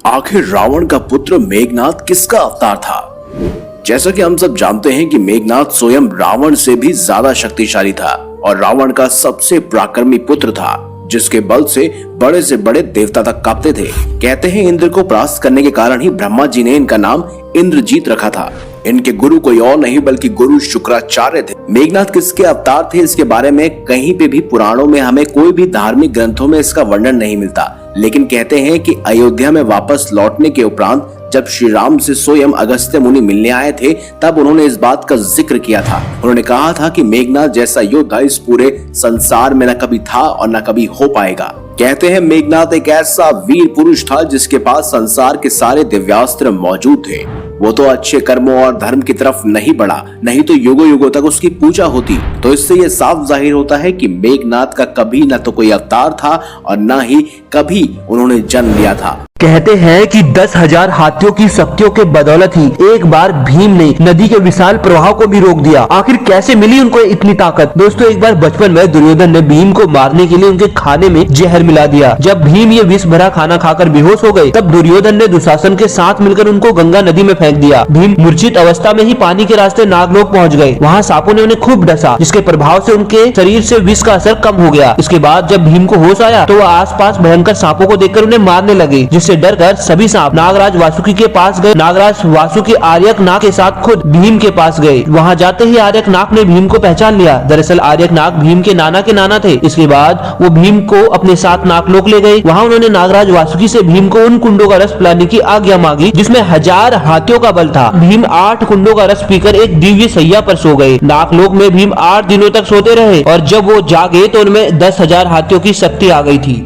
आखिर रावण का पुत्र मेघनाद किसका अवतार था? जैसा कि हम सब जानते हैं कि मेघनाद स्वयं रावण से भी ज्यादा शक्तिशाली था और रावण का सबसे पराक्रमी पुत्र था, जिसके बल से बड़े देवता तक कांपते थे। कहते हैं इंद्र को परास्त करने के कारण ही ब्रह्मा जी ने इनका नाम इंद्रजीत रखा था। इनके गुरु कोई और नहीं बल्कि गुरु शुक्राचार्य थे। मेघनाद किसके अवतार थे, इसके बारे में कहीं पे भी पुराणों में हमें कोई भी धार्मिक ग्रंथों में इसका वर्णन नहीं मिलता, लेकिन कहते हैं कि अयोध्या में वापस लौटने के उपरांत जब श्री राम से स्वयं अगस्त्य मुनि मिलने आए थे, तब उन्होंने इस बात का जिक्र किया था। उन्होंने कहा था कि मेघनाद जैसा योद्धा इस पूरे संसार में न कभी था और न कभी हो पाएगा। कहते हैं मेघनाद एक ऐसा वीर पुरुष था जिसके पास संसार के सारे दिव्यास्त्र मौजूद थे। वो तो अच्छे कर्मों और धर्म की तरफ नहीं बढ़ा, नहीं तो युगों युगों तक उसकी पूजा होती। तो इससे ये साफ जाहिर होता है कि मेघनाद का कभी न तो कोई अवतार था और न ही कभी उन्होंने जन्म लिया था। कहते हैं कि 10,000 हाथियों की शक्तियों के बदौलत ही एक बार भीम ने नदी के विशाल प्रवाह को भी रोक दिया। आखिर कैसे मिली उनको इतनी ताकत? दोस्तों, एक बार बचपन में दुर्योधन ने भीम को मारने के लिए उनके खाने में जहर मिला दिया। जब भीम ये विष भरा खाना खाकर बेहोश हो गए, तब दुर्योधन ने दुशासन के साथ मिलकर उनको गंगा नदी में फेंक दिया। भीम मूर्छित अवस्था में ही पानी के रास्ते नागलोक पहुँच गए। वहाँ सांपों ने उन्हें खूब डसा, जिसके प्रभाव से उनके शरीर से विष का असर कम हो गया। इसके बाद जब भीम को होश आया तो वह आसपास भयंकर सांपों को देखकर उन्हें मारने लगे, जिससे डर कर सभी सांप नागराज वासुकी के पास गए। नागराज वासुकी आर्यक नाग के साथ खुद भीम के पास गए। वहां जाते ही आर्यक नाग ने भीम को पहचान लिया। दरअसल आर्यक नाग भीम के नाना थे। इसके बाद वो भीम को अपने साथ नागलोक ले गए। वहां उन्होंने नागराज वासुकी से भीम को उन कुंडों का रस पिलाने की आज्ञा मांगी जिसमें 1000 हाथियों का बल था। भीम 8 कुंडों का रस पीकर एक दिव्य सैया पर सो गए। नागलोक में भीम 8 दिनों तक सोते रहे और जब वो जागे तो उनमें 10,000 हाथियों की शक्ति आ गई थी।